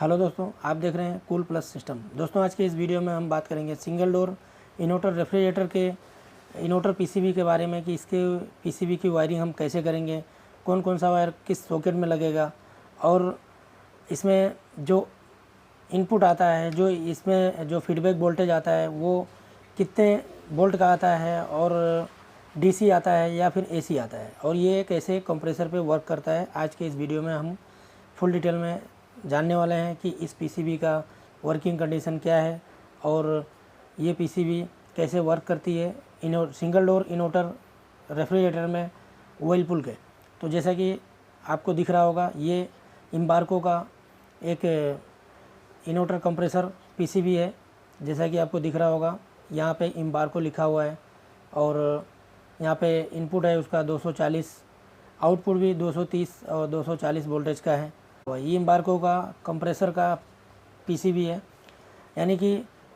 Hello दोस्तों, आप देख रहे हैं कूल प्लस सिस्टम। दोस्तों, आज के इस वीडियो में हम बात करेंगे सिंगल डोर इन्वर्टर रेफ्रिजरेटर के इन्वर्टर पीसीबी के बारे में कि इसके पीसीबी की वायरिंग हम कैसे करेंगे, कौन कौन सा वायर किस सॉकेट में लगेगा और इसमें जो इनपुट आता है, जो इसमें जो फीडबैक वोल्टेज आता है वो कितने वोल्ट का आता है और डीसी आता है या फिर एसी आता है और ये कैसे कंप्रेसर पे वर्क करता है। आज के इस वीडियो में हम फुल डिटेल में जानने वाले हैं कि इस पीसीबी का वर्किंग कंडीशन क्या है और ये पीसीबी कैसे वर्क करती है सिंगल डोर इन्वर्टर रेफ्रिजरेटर में व्हर्लपूल के। तो जैसा कि आपको दिख रहा होगा, ये इम्बार्को का एक इन्वर्टर कंप्रेसर पीसीबी है। जैसा कि आपको दिख रहा होगा, यहाँ पे इम्बार्को लिखा हुआ है और यहाँ पे इनपुट है उसका 240, आउटपुट भी 230 और 240 वोल्टेज का है। ये इम्बार्को का कंप्रेसर का पीसीबी है, यानी कि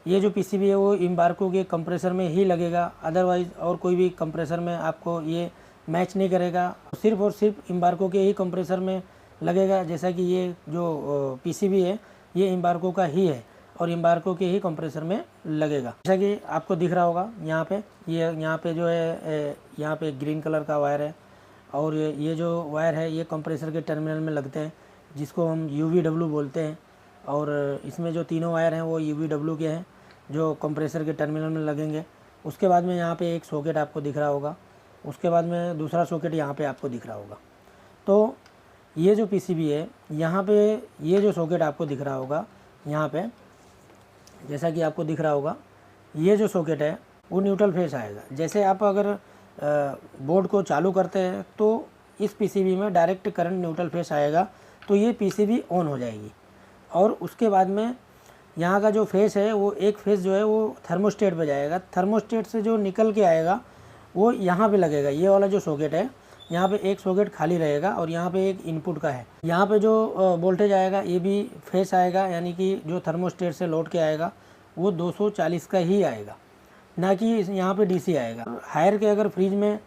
ये जो पीसीबी है वो इम्बार्को के कंप्रेसर में ही लगेगा, अदरवाइज़ और कोई भी कंप्रेसर में आपको ये मैच नहीं करेगा। सिर्फ और सिर्फ इम्बार्को के ही कंप्रेसर में लगेगा। जैसा कि ये जो पीसीबी है ये इम्बार्को का ही है और इम्बार्को के ही कंप्रेसर में लगेगा। जैसा कि आपको दिख रहा होगा, यहाँ पे जो है यहाँ पे ग्रीन कलर का वायर है और ये जो वायर है ये कंप्रेसर के टर्मिनल में लगते हैं, जिसको हम UVW बोलते हैं। और इसमें जो तीनों वायर हैं वो UVW के हैं जो कंप्रेसर के टर्मिनल में लगेंगे। उसके बाद में यहाँ पे एक सॉकेट आपको दिख रहा होगा, उसके बाद में दूसरा सॉकेट यहाँ पे आपको दिख रहा होगा। तो ये जो पीसीबी है, यहाँ पे ये जो सॉकेट आपको दिख रहा होगा, यहाँ पे जैसा कि आपको दिख रहा होगा, ये जो सॉकेट है वो न्यूट्रल फेस आएगा। जैसे आप अगर बोर्ड को चालू करते हैं तो इस पीसीबी में डायरेक्ट करंट न्यूट्रल फेस आएगा, तो ये पीसीबी ऑन हो जाएगी। और उसके बाद में यहाँ का जो फेस है वो एक फेस जो है वो थर्मोस्टेट पे जाएगा। थर्मोस्टेट से जो निकल के आएगा वो यहाँ पे लगेगा। ये वाला जो सॉकेट है, यहाँ पे एक सॉकेट खाली रहेगा और यहाँ पे एक इनपुट का है। यहाँ पे जो वोल्टेज आएगा ये भी फेस आएगा, यानी कि जो थर्मोस्टेट से लौट के आएगा वो 240 का ही आएगा, ना कि यहाँ पे डीसी आएगा। हायर के अगर फ्रिज में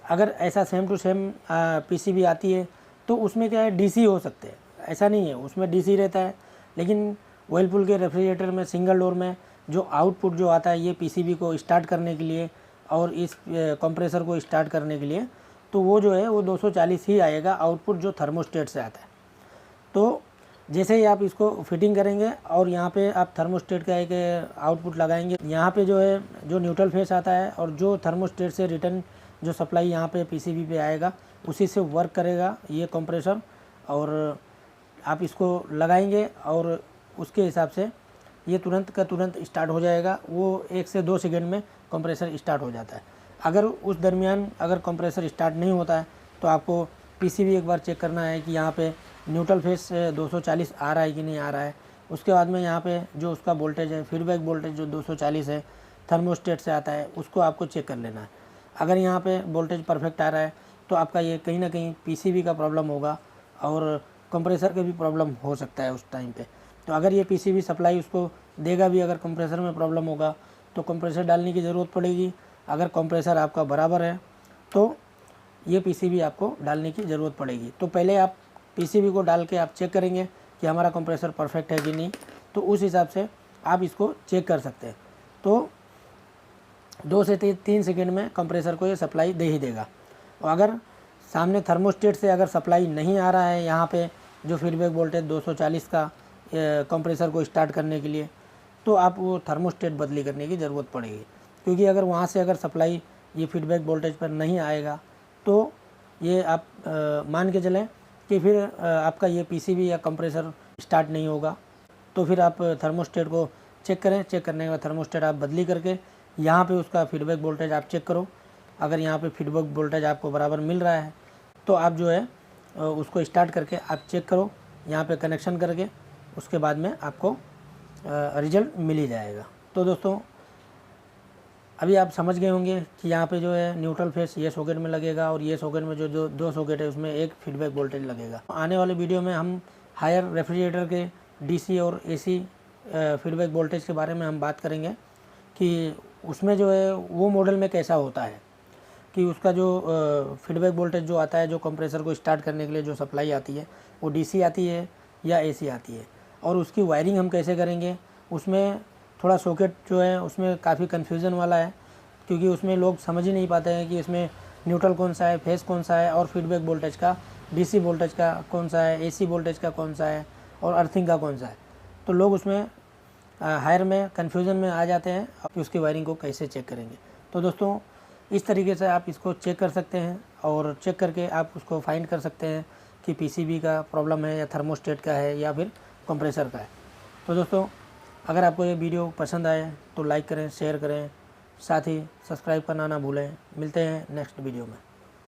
अगर ऐसा सेम टू सेम पीसीबी आती है तो उसमें क्या है, डीसी हो सकते हैं, ऐसा नहीं है, उसमें डीसी रहता है। लेकिन व्हर्लपूल के रेफ्रिजरेटर में सिंगल डोर में जो आउटपुट जो आता है ये पीसीबी को स्टार्ट करने के लिए और इस कंप्रेसर को स्टार्ट करने के लिए, तो वो जो है वो 240 ही आएगा, आउटपुट जो थर्मोस्टेट से आता है। तो जैसे ही आप इसको फिटिंग करेंगे और यहाँ पे आप थर्मोस्टेट का एक आउटपुट लगाएंगे, यहाँ पे जो है जो न्यूट्रल फेस आता है और जो थर्मोस्टेट से रिटर्न जो सप्लाई यहाँ पे पीसीबी पे आएगा उसी से वर्क करेगा ये कंप्रेसर। और आप इसको लगाएंगे और उसके हिसाब से ये तुरंत का तुरंत स्टार्ट हो जाएगा। वो 1 से 2 सेकंड में कंप्रेसर स्टार्ट हो जाता है। अगर उस दरमियान अगर कंप्रेसर स्टार्ट नहीं होता है तो आपको पीसीबी एक बार चेक करना है कि यहाँ पे न्यूट्रल फेस 240 आ रहा है कि नहीं आ रहा है। उसके बाद में यहाँ पे जो उसका वोल्टेज है, फीडबैक वोल्टेज जो 240 है थर्मोस्टेट से आता है, उसको आपको चेक कर लेना है। अगर यहाँ पे वोल्टेज परफेक्ट आ रहा है तो आपका ये कहीं ना कहीं पीसीबी का प्रॉब्लम होगा और कंप्रेसर का भी प्रॉब्लम हो सकता है उस टाइम पे। तो अगर ये पीसीबी सप्लाई उसको देगा भी, अगर कंप्रेसर में प्रॉब्लम होगा तो कंप्रेसर डालने की ज़रूरत पड़ेगी। अगर कंप्रेसर आपका बराबर है तो ये पीसीबी आपको डालने की ज़रूरत पड़ेगी। तो पहले आप पीसीबी को डाल के आप चेक करेंगे कि हमारा कंप्रेसर परफेक्ट है कि नहीं, तो उस हिसाब से आप इसको चेक कर सकते हैं। तो 2 से 3 सेकेंड में कंप्रेसर को ये सप्लाई दे ही देगा। और अगर सामने थर्मोस्टेट से अगर सप्लाई नहीं आ रहा है, यहाँ पे जो फीडबैक वोल्टेज 240 का कंप्रेसर को स्टार्ट करने के लिए, तो आप वो थर्मोस्टेट बदली करने की ज़रूरत पड़ेगी। क्योंकि अगर वहाँ से अगर सप्लाई ये फीडबैक वोल्टेज पर नहीं आएगा तो ये आप मान के चलें कि फिर आपका ये पीसीबी या कंप्रेसर स्टार्ट नहीं होगा। तो फिर आप थर्मोस्टेट को चेक करें, चेक करने के बाद थर्मोस्टेट आप बदली करके यहाँ पे उसका फीडबैक वोल्टेज आप चेक करो। अगर यहाँ पे फीडबैक वोल्टेज आपको बराबर मिल रहा है तो आप जो है उसको स्टार्ट करके आप चेक करो, यहाँ पे कनेक्शन करके, उसके बाद में आपको रिजल्ट मिल ही जाएगा। तो दोस्तों, अभी आप समझ गए होंगे कि यहाँ पे जो है न्यूट्रल फेस ये सॉकेट में लगेगा और ये सॉकेट में जो 2 सॉकेट है उसमें एक फीडबैक वोल्टेज लगेगा। आने वाले वीडियो में हम हायर रेफ्रिजरेटर के डीसी और एसी फीडबैक वोल्टेज के बारे में हम बात करेंगे कि उसमें जो है वो मॉडल में कैसा होता है, कि उसका जो फीडबैक वोल्टेज जो आता है, जो कंप्रेसर को स्टार्ट करने के लिए जो सप्लाई आती है वो डीसी आती है या एसी आती है। और उसकी वायरिंग हम कैसे करेंगे। उसमें थोड़ा सॉकेट जो है उसमें काफ़ी कन्फ्यूज़न वाला है, क्योंकि उसमें लोग समझ ही नहीं पाते हैं कि इसमें न्यूट्रल कौन सा है, फेस कौन सा है, और फीडबैक वोल्टेज का, डीसी वोल्टेज का कौन सा है, एसी वोल्टेज का कौन सा है, और अर्थिंग का कौन सा है। तो लोग उसमें हायर में कन्फ्यूज़न में आ जाते हैं कि उसकी वायरिंग को कैसे चेक करेंगे। तो दोस्तों इस तरीके से आप इसको चेक कर सकते हैं, और चेक करके आप उसको फाइंड कर सकते हैं कि पीसीबी का प्रॉब्लम है या थर्मोस्टेट का है या फिर कंप्रेसर का है। तो दोस्तों अगर आपको ये वीडियो पसंद आए तो लाइक करें, शेयर करें, साथ ही सब्सक्राइब करना ना भूलें। मिलते हैं नेक्स्ट वीडियो में।